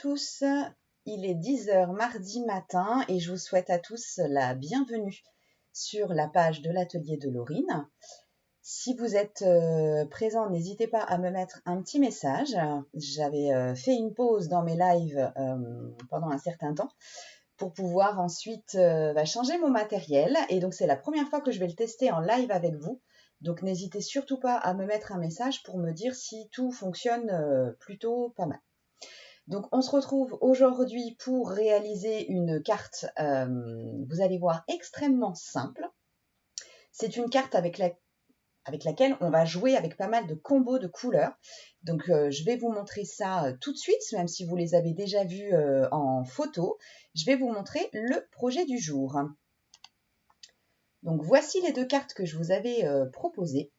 tous, il est 10 h mardi matin et je vous souhaite à tous la bienvenue sur la page de l'atelier de Laurine. Si vous êtes présent, n'hésitez pas à me mettre un petit message. J'avais fait une pause dans mes lives pendant un certain temps pour pouvoir ensuite changer mon matériel. Et donc c'est la première fois que je vais le tester en live avec vous. Donc n'hésitez surtout pas à me mettre un message pour me dire si tout fonctionne plutôt pas mal. Donc on se retrouve aujourd'hui pour réaliser une carte, vous allez voir, extrêmement simple. C'est une carte avec laquelle on va jouer avec pas mal de combos de couleurs. Donc je vais vous montrer ça tout de suite, même si vous les avez déjà vus en photo. Je vais vous montrer le projet du jour. Donc voici les deux cartes que je vous avais proposées.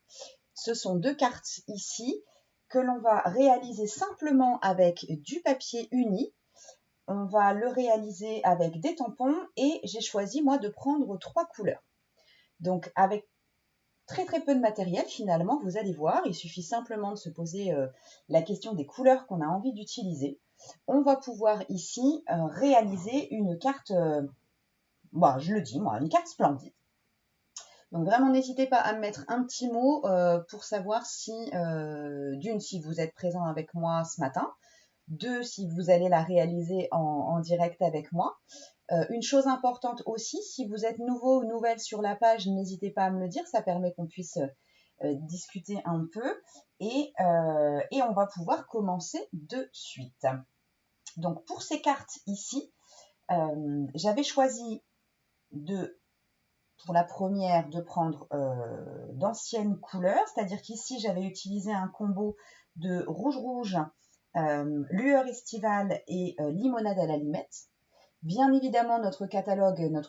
Ce sont deux cartes ici que l'on va réaliser simplement avec du papier uni. On va le réaliser avec des tampons et j'ai choisi moi de prendre 3 couleurs. Donc avec très peu de matériel finalement, vous allez voir, il suffit simplement de se poser la question des couleurs qu'on a envie d'utiliser. On va pouvoir ici réaliser une carte, je le dis moi, une carte splendide. Donc vraiment n'hésitez pas à me mettre un petit mot pour savoir si, d'une, si vous êtes présent avec moi ce matin, 2, si vous allez la réaliser en direct avec moi. Une chose importante aussi, si vous êtes nouveau ou nouvelle sur la page, n'hésitez pas à me le dire, ça permet qu'on puisse discuter un peu et on va pouvoir commencer de suite. Donc pour ces cartes ici, j'avais choisi pour la première de prendre d'anciennes couleurs, c'est-à-dire qu'ici j'avais utilisé un combo de rouge, lueur estivale et limonade à l'allumette. Bien évidemment, notre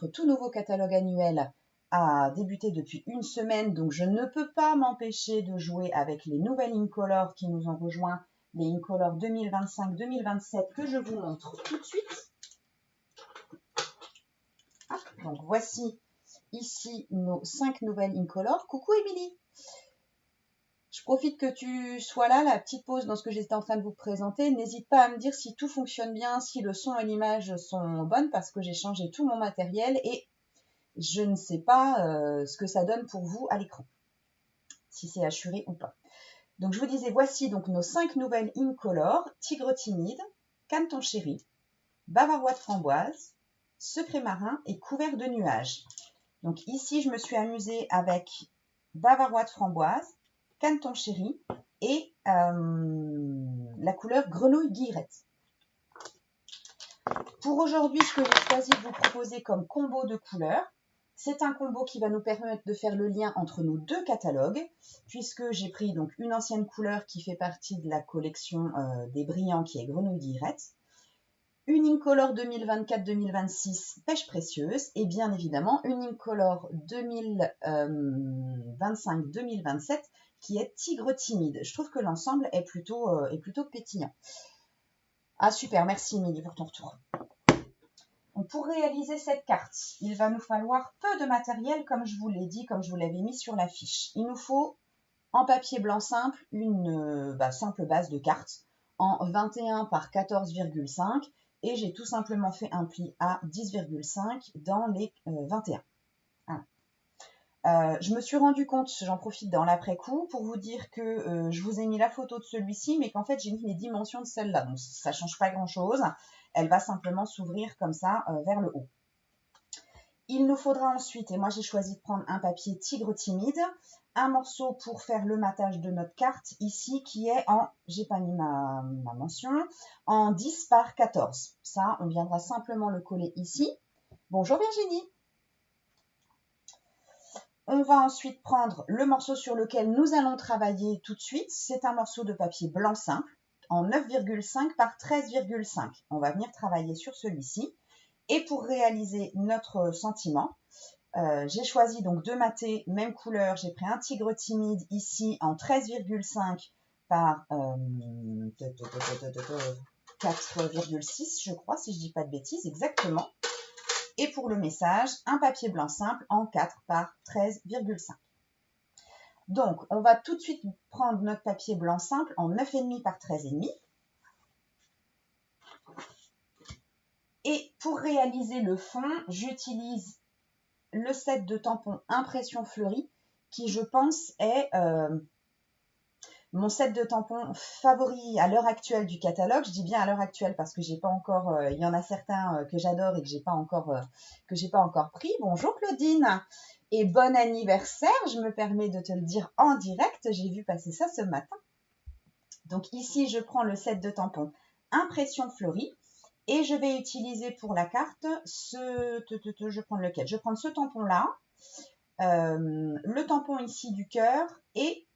tout nouveau catalogue annuel a débuté depuis une semaine, donc je ne peux pas m'empêcher de jouer avec les nouvelles Incolor qui nous ont rejoint, les Incolor 2025-2027 que je vous montre tout de suite. Donc voici ici nos 5 nouvelles Incolor. Coucou Émilie! Je profite que tu sois là, la petite pause dans ce que j'étais en train de vous présenter. N'hésite pas à me dire si tout fonctionne bien, si le son et l'image sont bonnes, parce que j'ai changé tout mon matériel et je ne sais pas ce que ça donne pour vous à l'écran, si c'est assuré ou pas. Donc je vous disais, voici donc nos 5 nouvelles Incolor: Tigre timide, Canton chéri, Bavarois de framboise, Secret marin et Couvert de nuages. Donc ici, je me suis amusée avec Bavarois de framboise, Canton chéri et la couleur grenouille guillerette. Pour aujourd'hui, ce que j'ai choisi de vous proposer comme combo de couleurs, c'est un combo qui va nous permettre de faire le lien entre nos deux catalogues, puisque j'ai pris donc une ancienne couleur qui fait partie de la collection des brillants qui est grenouille guillerette, une Incolor 2024-2026 pêche précieuse et bien évidemment une Incolor 2025-2027 qui est tigre timide. Je trouve que l'ensemble est plutôt pétillant. Ah super, merci Émilie pour ton retour. Donc, pour réaliser cette carte, il va nous falloir peu de matériel comme je vous l'ai dit, comme je vous l'avais mis sur la fiche. Il nous faut en papier blanc simple une simple base de carte en 21 par 14,5 et j'ai tout simplement fait un pli à 10,5 dans les 21. Je me suis rendu compte, j'en profite dans l'après-coup, pour vous dire que je vous ai mis la photo de celui-ci, mais qu'en fait j'ai mis les dimensions de celle-là. Donc ça ne change pas grand-chose. Elle va simplement s'ouvrir comme ça vers le haut. Il nous faudra ensuite, et moi j'ai choisi de prendre un papier tigre timide, un morceau pour faire le matage de notre carte ici qui est en, j'ai pas mis ma mention, en 10 par 14. Ça, on viendra simplement le coller ici. Bonjour Virginie! On va ensuite prendre le morceau sur lequel nous allons travailler tout de suite. C'est un morceau de papier blanc simple en 9,5 par 13,5. On va venir travailler sur celui-ci. Et pour réaliser notre sentiment, j'ai choisi donc deux matés, même couleur. J'ai pris un tigre timide ici en 13,5 par 4,6, je crois, si je ne dis pas de bêtises, exactement. Et pour le message, un papier blanc simple en 4 par 13,5. Donc, on va tout de suite prendre notre papier blanc simple en 9,5 par 13,5. Et pour réaliser le fond, j'utilise le set de tampons Impression Fleurie, qui je pense est mon set de tampons favori à l'heure actuelle du catalogue. Je dis bien à l'heure actuelle parce que j'ai pas encore, il y en a certains que j'adore et que j'ai pas encore pris. Bonjour Claudine et bon anniversaire. Je me permets de te le dire en direct. J'ai vu passer ça ce matin. Donc ici, je prends le set de tampons Impression Fleurie et je vais utiliser pour la carte je prends lequel? Je prends ce tampon-là, le tampon ici du cœur et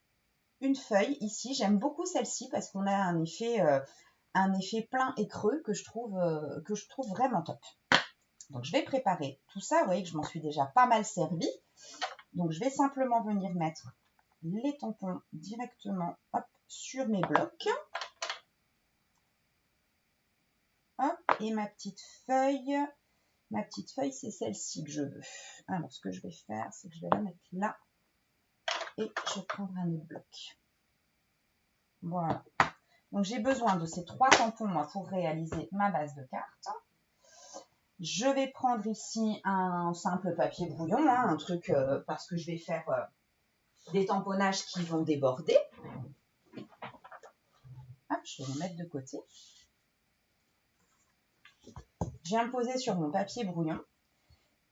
une feuille ici. J'aime beaucoup celle-ci parce qu'on a un effet plein et creux que je trouve vraiment top. Donc je vais préparer tout ça. Vous voyez que je m'en suis déjà pas mal servi. Donc je vais simplement venir mettre les tampons directement hop, sur mes blocs. Hop, et ma petite feuille, c'est celle-ci que je veux. Alors, ce que je vais faire, c'est que je vais la mettre là. Et je prendrai un autre bloc. Voilà. Donc, j'ai besoin de ces 3 tampons, moi, pour réaliser ma base de carte. Je vais prendre ici un simple papier brouillon, hein, un truc, parce que je vais faire des tamponnages qui vont déborder. Hop, je vais le mettre de côté. Je viens me poser sur mon papier brouillon.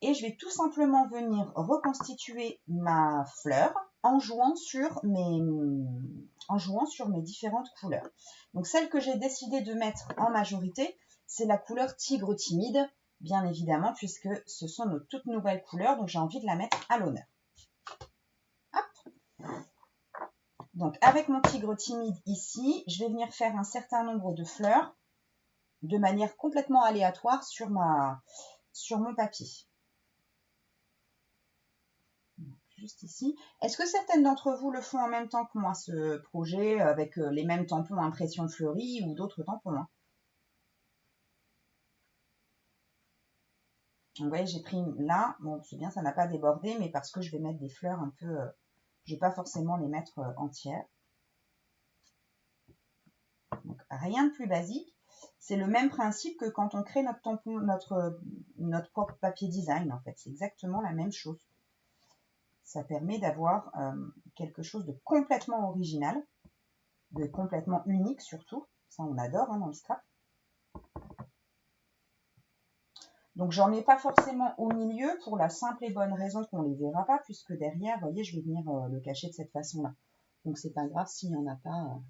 Et je vais tout simplement venir reconstituer ma fleur en jouant sur mes différentes couleurs. Donc celle que j'ai décidé de mettre en majorité, c'est la couleur tigre timide, bien évidemment, puisque ce sont nos toutes nouvelles couleurs, donc j'ai envie de la mettre à l'honneur. Donc avec mon tigre timide ici, je vais venir faire un certain nombre de fleurs de manière complètement aléatoire sur mon papier. Juste ici. Est-ce que certaines d'entre vous le font en même temps que moi, ce projet, avec les mêmes tampons Impression Fleurie ou d'autres tampons, hein? Vous voyez, j'ai pris là. Bon, c'est bien, ça n'a pas débordé, mais parce que je vais mettre des fleurs un peu... je ne vais pas forcément les mettre entières. Donc, rien de plus basique. C'est le même principe que quand on crée notre tampon, notre propre papier design, en fait. C'est exactement la même chose. Ça permet d'avoir quelque chose de complètement original, de complètement unique surtout. Ça, on adore hein, dans le scrap. Donc, j'en mets pas forcément au milieu pour la simple et bonne raison qu'on ne les verra pas, puisque derrière, vous voyez, je vais venir le cacher de cette façon-là. Donc, c'est pas grave s'il n'y en a pas,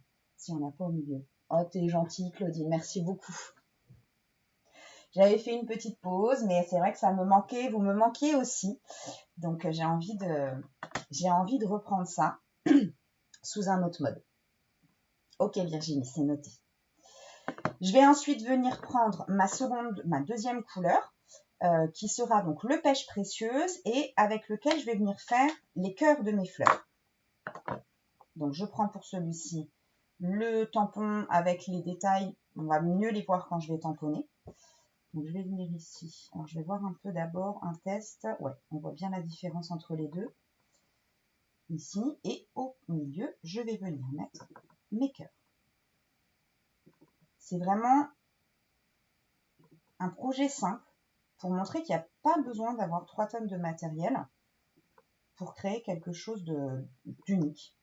au milieu. Oh, t'es gentille, Claudine, merci beaucoup. J'avais fait une petite pause, mais c'est vrai que ça me manquait, vous me manquiez aussi. Donc, j'ai envie de reprendre ça sous un autre mode. Ok, Virginie, c'est noté. Je vais ensuite venir prendre ma deuxième couleur, qui sera donc le pêche précieuse et avec lequel je vais venir faire les cœurs de mes fleurs. Donc, je prends pour celui-ci le tampon avec les détails. On va mieux les voir quand je vais tamponner. Donc, je vais venir ici. Alors, je vais voir un peu d'abord un test. Ouais, on voit bien la différence entre les deux. Ici. Et au milieu, je vais venir mettre mes cœurs. C'est vraiment un projet simple pour montrer qu'il n'y a pas besoin d'avoir 3 tonnes de matériel pour créer quelque chose d'unique.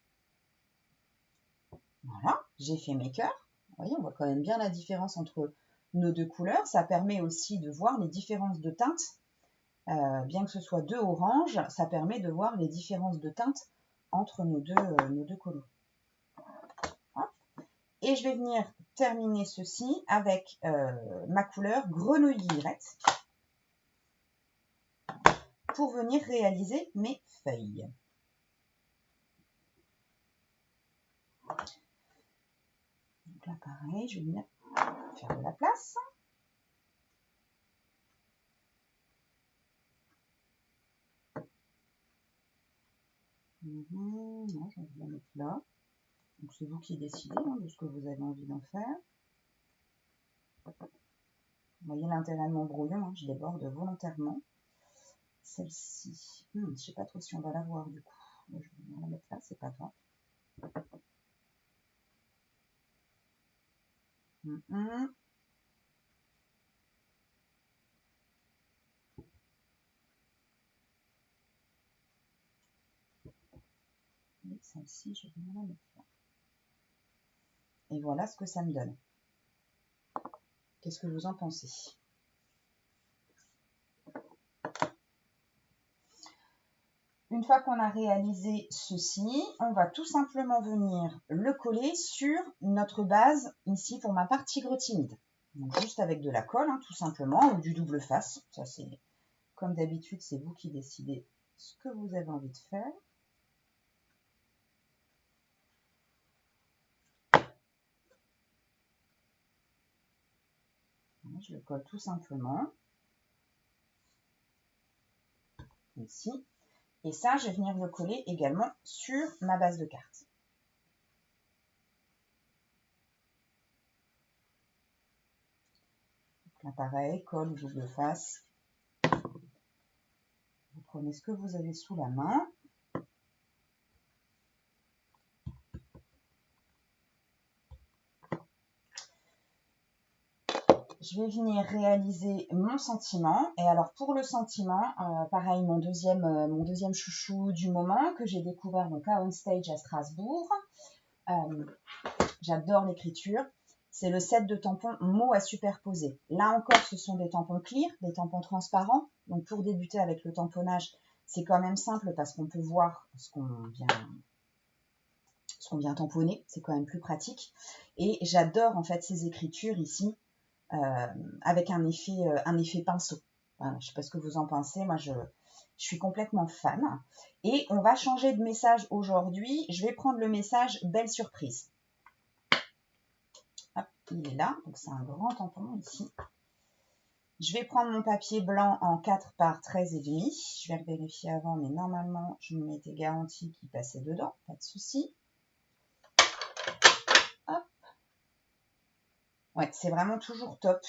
Voilà, j'ai fait mes cœurs. Vous voyez, on voit quand même bien la différence entre nos deux couleurs. Ça permet aussi de voir les différences de teintes. Bien que ce soit 2 oranges, ça permet de voir les différences de teintes entre nos deux colos. Hop. Et je vais venir terminer ceci avec ma couleur grenouille guillerette pour venir réaliser mes feuilles. Donc là, pareil, je vais venir faire de la place. Non, je vais la mettre là. Donc c'est vous qui décidez hein, de ce que vous avez envie d'en faire. Vous voyez l'intérêt de mon brouillon, hein, je déborde volontairement. Celle-ci, je ne sais pas trop si on va la voir du coup. Je vais la mettre là, c'est pas grave. Et celle-ci, je vais venir la mettre là. Et voilà ce que ça me donne. Qu'est-ce que vous en pensez? Une fois qu'on a réalisé ceci, on va tout simplement venir le coller sur notre base, ici pour ma part tigre timide. Donc juste avec de la colle, hein, tout simplement, ou du double face. Ça c'est comme d'habitude, c'est vous qui décidez ce que vous avez envie de faire. Je le colle tout simplement. Ici. Et ça, je vais venir le coller également sur ma base de carte. Là, pareil, colle ou double face. Vous prenez ce que vous avez sous la main. Je vais venir réaliser mon sentiment. Et alors pour le sentiment, pareil, mon deuxième chouchou du moment que j'ai découvert donc à On Stage à Strasbourg. J'adore l'écriture. C'est le set de tampons mots à superposer. Là encore, ce sont des tampons clear, des tampons transparents. Donc pour débuter avec le tamponnage, c'est quand même simple parce qu'on peut voir ce qu'on vient tamponner. C'est quand même plus pratique. Et j'adore en fait ces écritures ici. Avec un effet pinceau. Voilà, je ne sais pas ce que vous en pensez, moi je suis complètement fan. Et on va changer de message aujourd'hui. Je vais prendre le message belle surprise. Hop, il est là, donc c'est un grand tampon ici. Je vais prendre mon papier blanc en 4 par 13,5. Je vais vérifier avant, mais normalement je me m'étais garanti qu'il passait dedans, pas de souci. Hop. Ouais, c'est vraiment toujours top.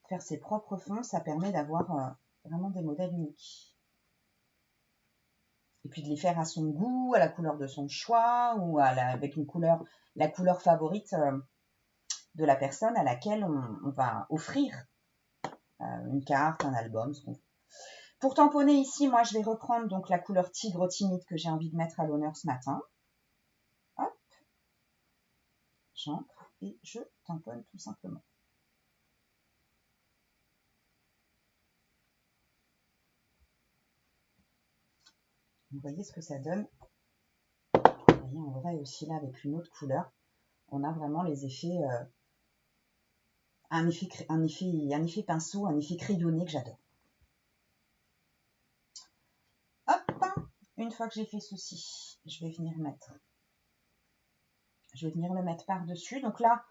Faire ses propres fonds, ça permet d'avoir vraiment des modèles uniques. Et puis de les faire à son goût, à la couleur de son choix, ou avec la couleur favorite de la personne à laquelle on va offrir une carte, un album, ce qu'on veut. Pour tamponner ici, moi je vais reprendre donc la couleur tigre timide que j'ai envie de mettre à l'honneur ce matin. Hop, j'entre et je tamponne tout simplement. Vous voyez ce que ça donne. Vous voyez en vrai aussi là avec une autre couleur, on a vraiment les effets, un effet pinceau, un effet crayonné que j'adore. Hop, une fois que j'ai fait ceci, je vais venir le mettre par-dessus. Donc là,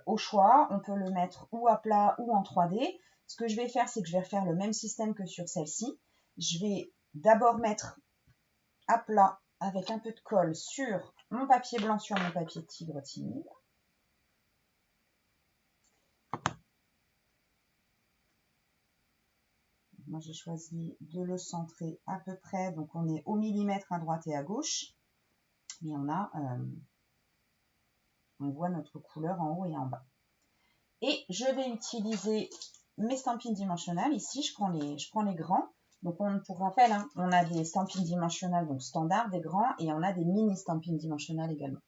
au choix, on peut le mettre ou à plat ou en 3D. Ce que je vais faire, c'est que je vais refaire le même système que sur celle-ci. Je vais d'abord mettre à plat avec un peu de colle sur mon papier blanc, sur mon papier tigre timide. Moi, j'ai choisi de le centrer à peu près. Donc, on est au millimètre à droite et à gauche. Et on voit notre couleur en haut et en bas. Et je vais utiliser mes stampines dimensionnelles. Ici, je prends les grands. Donc, pour rappel, hein, on a des stampines dimensionnelles donc standard, des grands, et on a des mini stampines dimensionnelles également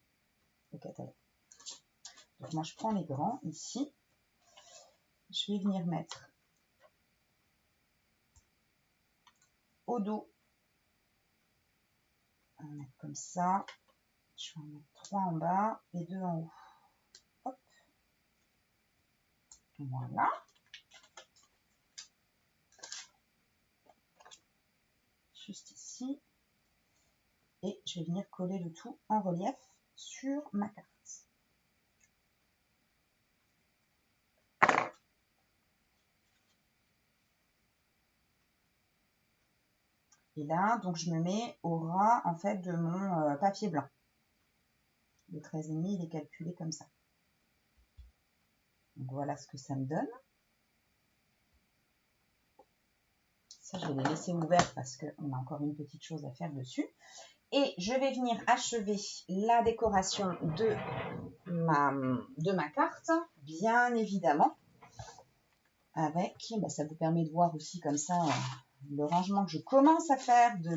au catalogue. Donc, moi, je prends les grands ici. Je vais venir mettre au dos. On va mettre comme ça. Je vais en mettre 3 en bas et 2 en haut. Hop. Voilà. Juste ici. Et je vais venir coller le tout en relief sur ma carte. Et là, donc je me mets au ras en fait de mon papier blanc. Le 13,5, il est calculé comme ça. Donc voilà ce que ça me donne. Ça, je vais les laisser ouverts parce qu'on a encore une petite chose à faire dessus. Et je vais venir achever la décoration de ma carte, bien évidemment. Avec, ça vous permet de voir aussi comme ça le rangement que je commence à faire de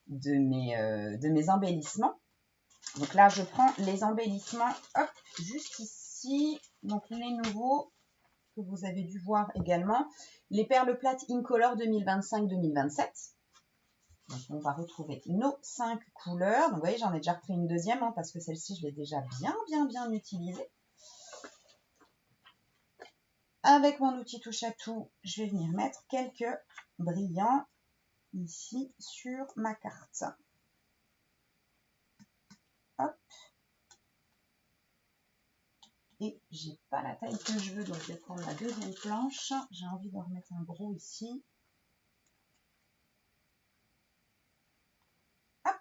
de mes embellissements. Donc là, je prends les embellissements, hop, juste ici. Donc les nouveaux que vous avez dû voir également. Les perles plates Incolor 2025-2027. Donc on va retrouver nos 5 couleurs. Donc vous voyez, j'en ai déjà repris une deuxième hein, parce que celle-ci, je l'ai déjà bien utilisée. Avec mon outil touche à tout, je vais venir mettre quelques brillants ici sur ma carte. Hop. Et j'ai pas la taille que je veux, donc je vais prendre la deuxième planche. J'ai envie de remettre un gros ici. Hop.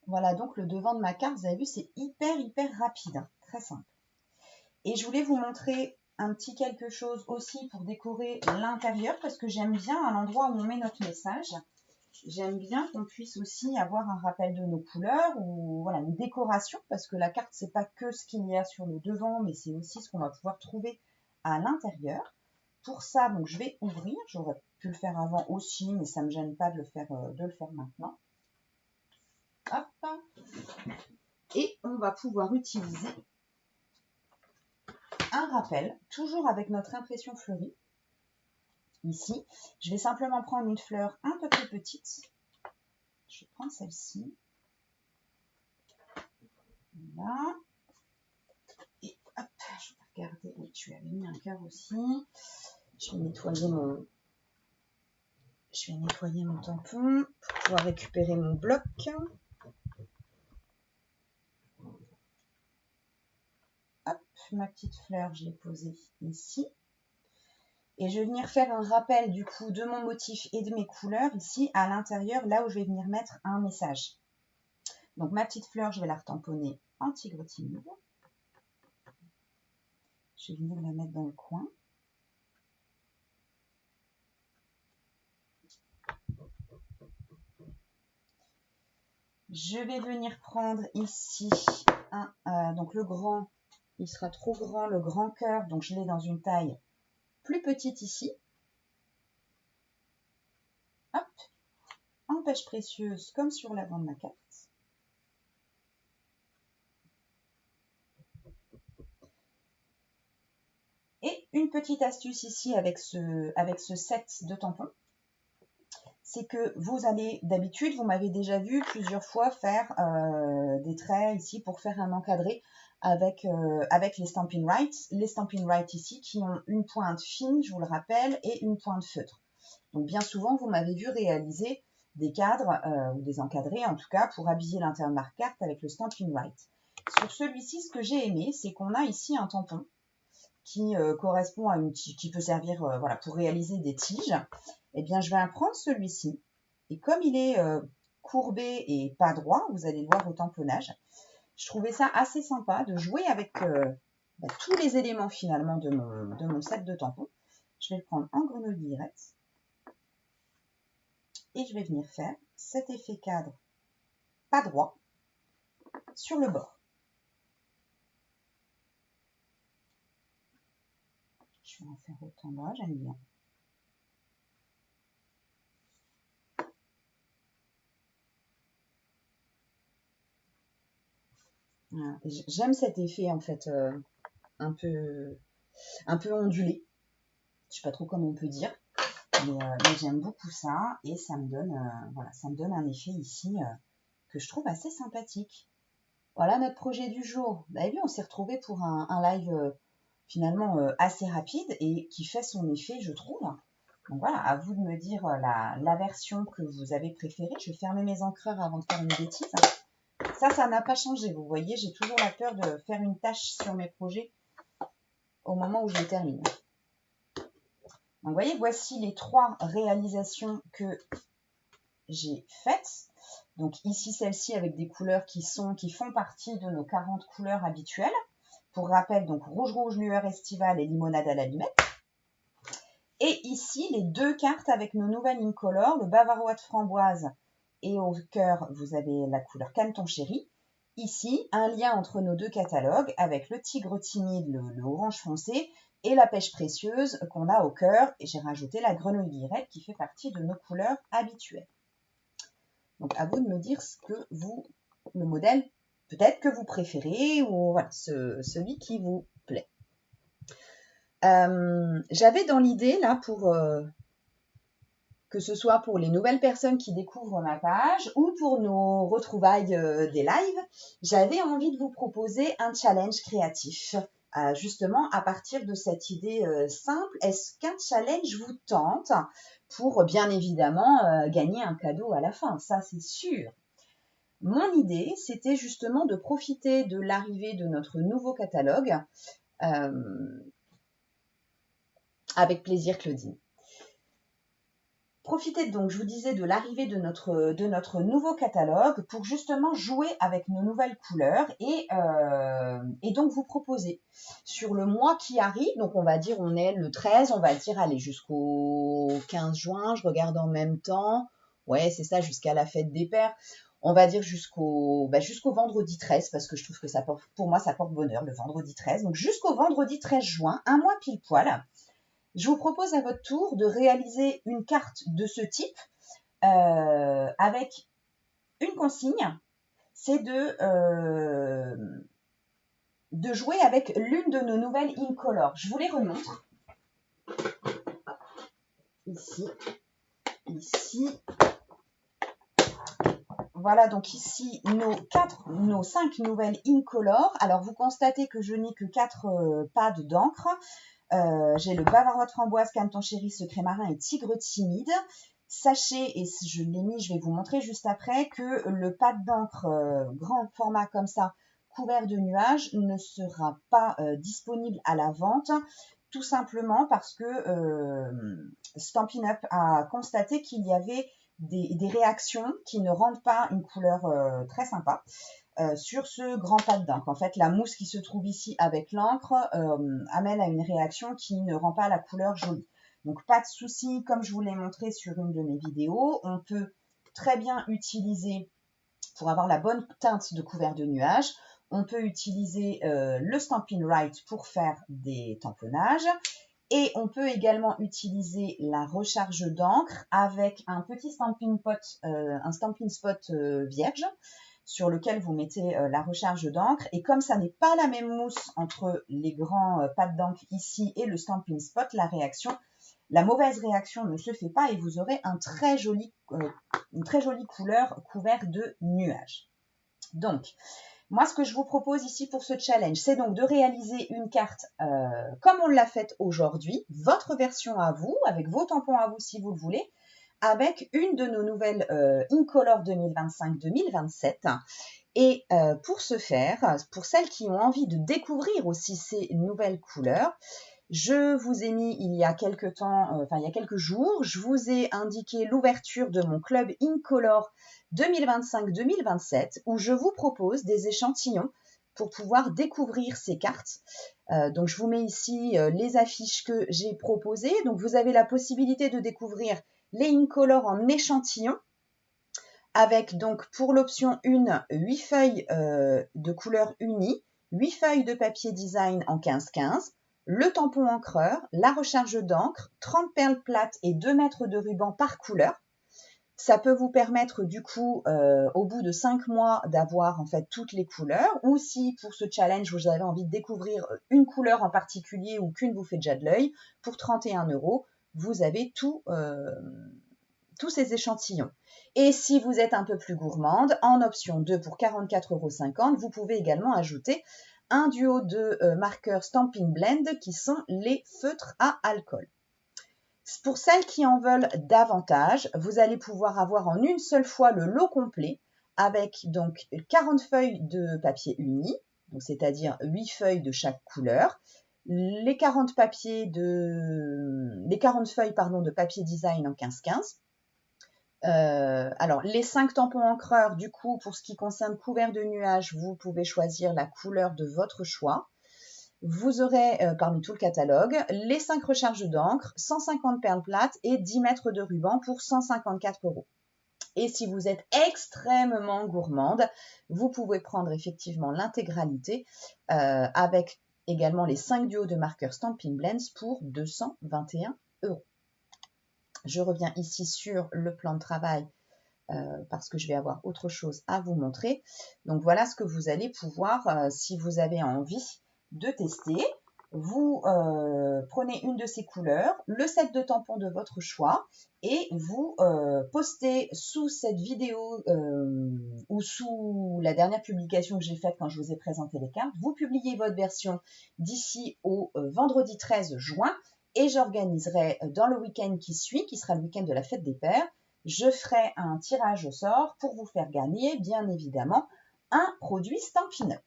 Voilà donc le devant de ma carte, vous avez vu, c'est hyper rapide, hein, très simple. Et je voulais vous montrer un petit quelque chose aussi pour décorer l'intérieur parce que j'aime bien à l'endroit où on met notre message. J'aime bien qu'on puisse aussi avoir un rappel de nos couleurs ou voilà une décoration parce que la carte c'est pas que ce qu'il y a sur le devant mais c'est aussi ce qu'on va pouvoir trouver à l'intérieur. Pour ça donc je vais ouvrir, j'aurais pu le faire avant aussi mais ça me gêne pas de le faire maintenant. Hop. Et on va pouvoir utiliser un rappel toujours avec notre impression fleurie. Ici, je vais simplement prendre une fleur un peu plus petite. Je vais prendre celle-ci. Voilà. Et hop, je vais regarder. Oui, je lui avais mis un cœur aussi. Je vais nettoyer mon tampon pour pouvoir récupérer mon bloc. Hop, ma petite fleur, je l'ai posée ici. Et je vais venir faire un rappel du coup de mon motif et de mes couleurs ici à l'intérieur, là où je vais venir mettre un message. Donc ma petite fleur, je vais la retamponner en tigre timide. Je vais venir la mettre dans le coin. Je vais venir prendre ici donc le grand, il sera trop grand, le grand cœur, donc je l'ai dans une taille plus petite ici. Hop, en pêche précieuse comme sur l'avant de ma carte. Et une petite astuce ici avec ce set de tampons, c'est que vous allez, d'habitude, vous m'avez déjà vu plusieurs fois faire des traits ici pour faire un encadré avec les Stampin' Right. Les Stampin' Right ici qui ont une pointe fine, je vous le rappelle, et une pointe feutre. Donc bien souvent, vous m'avez vu réaliser des cadres ou des encadrés en tout cas pour habiller l'intérieur de ma carte avec le Stampin' Right. Sur celui-ci, ce que j'ai aimé, c'est qu'on a ici un tampon qui correspond à une tige, qui peut servir voilà, pour réaliser des tiges. Eh bien, je vais prendre celui-ci. Et comme il est courbé et pas droit, vous allez le voir au tamponnage, je trouvais ça assez sympa de jouer avec tous les éléments finalement de mon set de tampons. Je vais le prendre en grenouillette et je vais venir faire cet effet cadre pas droit sur le bord. Je vais en faire autant là, j'aime bien. Voilà. J'aime cet effet en fait un peu ondulé. Je sais pas trop comment on peut dire, mais j'aime beaucoup ça et ça me donne voilà, ça me donne un effet ici que je trouve assez sympathique. Voilà notre projet du jour. Vous avez vu, on s'est retrouvé pour un live finalement assez rapide et qui fait son effet, je trouve. Donc voilà, à vous de me dire la version que vous avez préférée. Je vais fermer mes encreurs avant de faire une bêtise. Ça n'a pas changé. Vous voyez, j'ai toujours la peur de faire une tâche sur mes projets au moment où je les termine. Donc, vous voyez, voici les 3 réalisations que j'ai faites. Donc ici, celle-ci avec des couleurs qui font partie de nos 40 couleurs habituelles. Pour rappel, donc rouge rouge, lueur estivale et limonade à l'allumette. Et ici, les 2 cartes avec nos nouvelles Incolor, le bavarois de framboise et au cœur, vous avez la couleur Canneton Chéri. ici un lien entre nos deux catalogues avec le tigre timide, le orange foncé, et la pêche précieuse qu'on a au cœur. Et j'ai rajouté la grenouille guillerette qui fait partie de nos couleurs habituelles. Donc à vous de me dire ce que le modèle peut-être que vous préférez ou voilà, celui qui vous plaît. J'avais dans l'idée là pour que ce soit pour les nouvelles personnes qui découvrent ma page ou pour nos retrouvailles des lives, j'avais envie de vous proposer un challenge créatif. Justement, à partir de cette idée simple, est-ce qu'un challenge vous tente pour bien évidemment gagner un cadeau à la fin? Ça, c'est sûr. Mon idée, c'était justement de profiter de l'arrivée de notre nouveau catalogue avec plaisir, Claudine. Profitez donc, je vous disais, de l'arrivée de notre nouveau catalogue pour justement jouer avec nos nouvelles couleurs et donc vous proposer sur le mois qui arrive, donc on va dire on est le 13, on va dire aller jusqu'au 15 juin, je regarde en même temps, ouais c'est ça, jusqu'à la fête des pères, on va dire jusqu'au vendredi 13 parce que je trouve que ça porte, pour moi ça porte bonheur le vendredi 13, donc jusqu'au vendredi 13 juin, un mois pile poil. Je vous propose à votre tour de réaliser une carte de ce type avec une consigne, c'est de jouer avec l'une de nos nouvelles Incolor. Je vous les remontre. Ici. Voilà, donc ici, nos 5 nouvelles Incolor. Alors, vous constatez que je n'ai que 4 pads d'encre. J'ai le bavarois de framboise, caneton chéri, secret marin et tigre timide. Sachez, et je l'ai mis, je vais vous montrer juste après, que le pad d'encre grand format comme ça, couvert de nuages, ne sera pas disponible à la vente, tout simplement parce que Stampin' Up a constaté qu'il y avait des réactions qui ne rendent pas une couleur très sympa. Sur ce grand pad d'encre. En fait, la mousse qui se trouve ici avec l'encre amène à une réaction qui ne rend pas la couleur jolie. Donc, pas de souci, comme je vous l'ai montré sur une de mes vidéos, on peut très bien utiliser, pour avoir la bonne teinte de couvert de nuages, on peut utiliser le Stampin' Right pour faire des tamponnages. Et on peut également utiliser la recharge d'encre avec un petit Stampin' Spot vierge, sur lequel vous mettez la recharge d'encre. Et comme ça n'est pas la même mousse entre les grands pads d'encre ici et le Stampin' Spot, la mauvaise réaction ne se fait pas et vous aurez une très jolie couleur couverte de nuages. Donc, moi, ce que je vous propose ici pour ce challenge, c'est donc de réaliser une carte comme on l'a faite aujourd'hui, votre version à vous, avec vos tampons à vous si vous le voulez, avec une de nos nouvelles Incolor 2025-2027. Et pour ce faire, pour celles qui ont envie de découvrir aussi ces nouvelles couleurs, je vous ai mis il y a quelques jours, je vous ai indiqué l'ouverture de mon club Incolor 2025-2027 où je vous propose des échantillons pour pouvoir découvrir ces cartes. Donc je vous mets ici les affiches que j'ai proposées. Donc vous avez la possibilité de découvrir les Incolor en échantillon avec donc pour l'option 1, 8 feuilles de couleur unie, 8 feuilles de papier design en 15-15, le tampon encreur, la recharge d'encre, 30 perles plates et 2 mètres de ruban par couleur. Ça peut vous permettre du coup, au bout de 5 mois, d'avoir en fait toutes les couleurs. Ou si pour ce challenge, vous avez envie de découvrir une couleur en particulier ou qu'une vous fait déjà de l'œil, pour 31 €, vous avez tous ces échantillons. Et si vous êtes un peu plus gourmande, en option 2 pour 44,50 €, vous pouvez également ajouter un duo de marqueurs Stampin' Blend qui sont les feutres à alcool. Pour celles qui en veulent davantage, vous allez pouvoir avoir en une seule fois le lot complet avec donc 40 feuilles de papier uni, c'est-à-dire 8 feuilles de chaque couleur, les 40 feuilles de papier design en 15-15. Alors, les 5 tampons encreurs, du coup, pour ce qui concerne couvert de nuages, vous pouvez choisir la couleur de votre choix. Vous aurez, parmi tout le catalogue, les 5 recharges d'encre, 150 perles plates et 10 mètres de ruban pour 154 €. Et si vous êtes extrêmement gourmande, vous pouvez prendre effectivement l'intégralité avec également les 5 duos de marqueurs Stampin' Blends pour 221 €. Je reviens ici sur le plan de travail parce que je vais avoir autre chose à vous montrer. Donc voilà ce que vous allez pouvoir, si vous avez envie de tester. Vous prenez une de ces couleurs, le set de tampons de votre choix et vous postez sous cette vidéo ou sous la dernière publication que j'ai faite quand je vous ai présenté les cartes. Vous publiez votre version d'ici au vendredi 13 juin et j'organiserai dans le week-end qui suit, qui sera le week-end de la fête des pères, je ferai un tirage au sort pour vous faire gagner, bien évidemment, un produit Stampin' Up.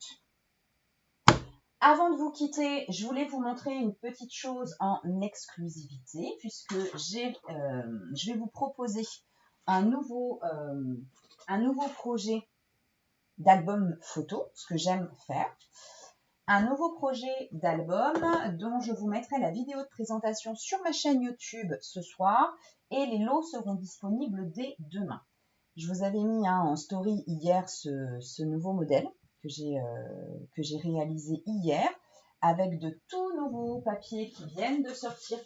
Avant de vous quitter, je voulais vous montrer une petite chose en exclusivité, puisque je vais vous proposer un nouveau projet d'album photo, ce que j'aime faire. Un nouveau projet d'album dont je vous mettrai la vidéo de présentation sur ma chaîne YouTube ce soir et les lots seront disponibles dès demain. Je vous avais mis en story hier ce nouveau modèle que j'ai réalisé hier avec de tout nouveaux papiers qui viennent de sortir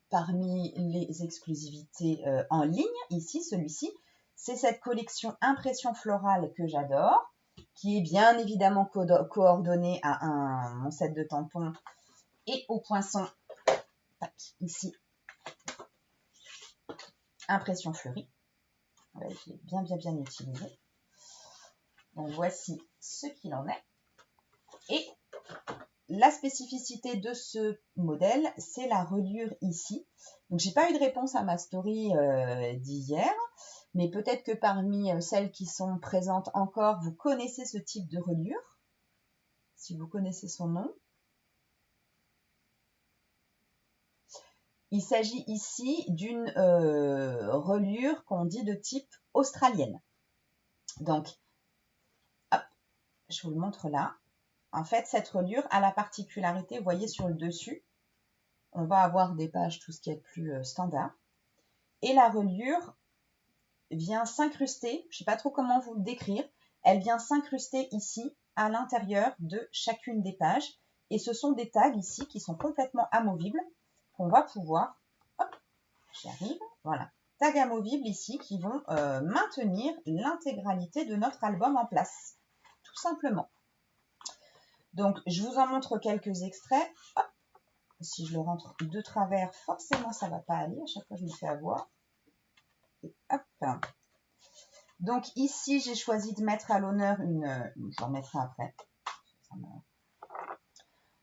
parmi les exclusivités en ligne. Ici, celui-ci, c'est cette collection Impression Florale que j'adore, qui est bien évidemment coordonnée à mon set de tampons et au poinçon, ici, Impression Fleurie. Ouais, je l'ai bien utilisé. Donc voici ce qu'il en est. Et la spécificité de ce modèle, c'est la reliure ici. Donc j'ai pas eu de réponse à ma story d'hier, mais peut-être que parmi celles qui sont présentes encore, vous connaissez ce type de reliure, si vous connaissez son nom. Il s'agit ici d'une reliure qu'on dit de type australienne. Donc, hop, je vous le montre là. En fait, cette reliure a la particularité, vous voyez sur le dessus, on va avoir des pages, tout ce qui est plus standard. Et la reliure vient s'incruster, je ne sais pas trop comment vous le décrire, elle vient s'incruster ici à l'intérieur de chacune des pages. Et ce sont des tags ici qui sont complètement amovibles, qu'on va pouvoir, hop, j'y arrive, voilà, tags amovibles ici qui vont maintenir l'intégralité de notre album en place, tout simplement. Donc, je vous en montre quelques extraits. Hop. Si je le rentre de travers, forcément, ça ne va pas aller. À chaque fois, je me fais avoir. Et hop. Donc, ici, j'ai choisi de mettre à l'honneur une... Je en remettrai après.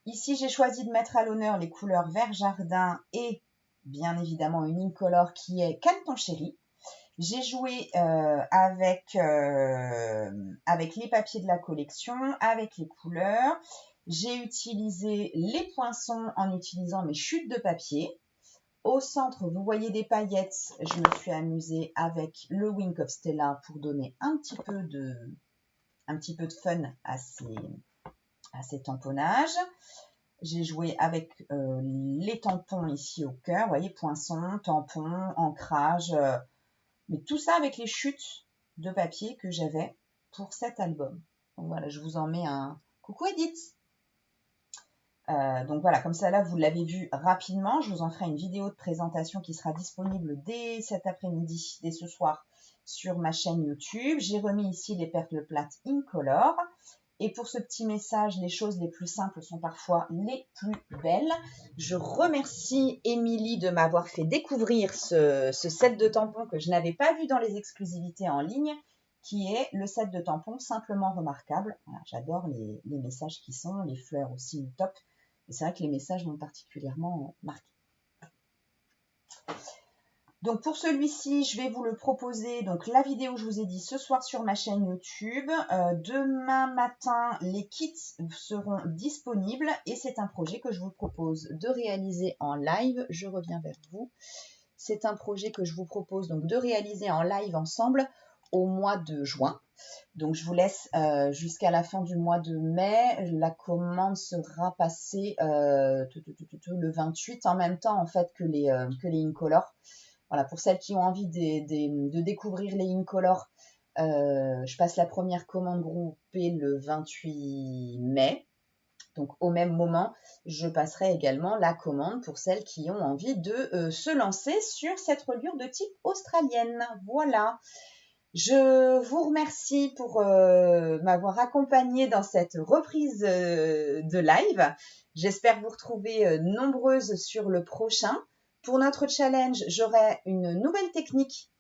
Ici, j'ai choisi de mettre à l'honneur les couleurs vert jardin et, bien évidemment, une incolore qui est Caneton Chéri. J'ai joué avec les papiers de la collection, avec les couleurs. J'ai utilisé les poinçons en utilisant mes chutes de papier. Au centre, vous voyez des paillettes. Je me suis amusée avec le Wink of Stella pour donner un petit peu de fun à ces tamponnages. J'ai joué avec les tampons ici au cœur. Vous voyez, poinçons, tampons, ancrage... mais tout ça avec les chutes de papier que j'avais pour cet album. Donc voilà, je vous en mets un coucou Edith. Donc voilà, comme ça là, vous l'avez vu rapidement. Je vous en ferai une vidéo de présentation qui sera disponible dès cet après-midi, dès ce soir, sur ma chaîne YouTube. J'ai remis ici les perles plates Incolor. Et pour ce petit message, les choses les plus simples sont parfois les plus belles. Je remercie Émilie de m'avoir fait découvrir ce set de tampons que je n'avais pas vu dans les exclusivités en ligne, qui est le set de tampons Simplement Remarquable. Voilà, j'adore les messages qui sont, les fleurs aussi, top. Et c'est vrai que les messages m'ont particulièrement marqué. Donc pour celui-ci, je vais vous le proposer. Donc la vidéo, je vous ai dit, ce soir sur ma chaîne YouTube. Demain matin, les kits seront disponibles et c'est un projet que je vous propose de réaliser en live. Je reviens vers vous. C'est un projet que je vous propose donc de réaliser en live ensemble au mois de juin. Donc je vous laisse jusqu'à la fin du mois de mai. La commande sera passée le 28 en même temps en fait que les Incolor. Voilà, pour celles qui ont envie de découvrir les Incolor, je passe la première commande groupée le 28 mai. Donc au même moment, je passerai également la commande pour celles qui ont envie de se lancer sur cette reliure de type australienne. Voilà. Je vous remercie pour m'avoir accompagnée dans cette reprise de live. J'espère vous retrouver nombreuses sur le prochain. Pour notre challenge, j'aurai une nouvelle technique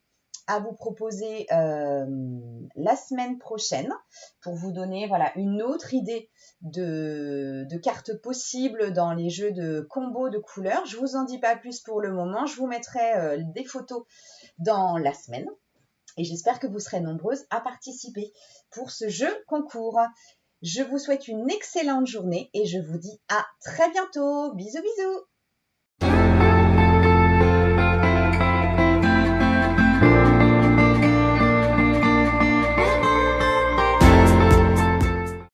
à vous proposer la semaine prochaine pour vous donner voilà, une autre idée de cartes possibles dans les jeux de combos de couleurs. Je ne vous en dis pas plus pour le moment. Je vous mettrai des photos dans la semaine. Et j'espère que vous serez nombreuses à participer pour ce jeu concours. Je vous souhaite une excellente journée et je vous dis à très bientôt. Bisous bisous.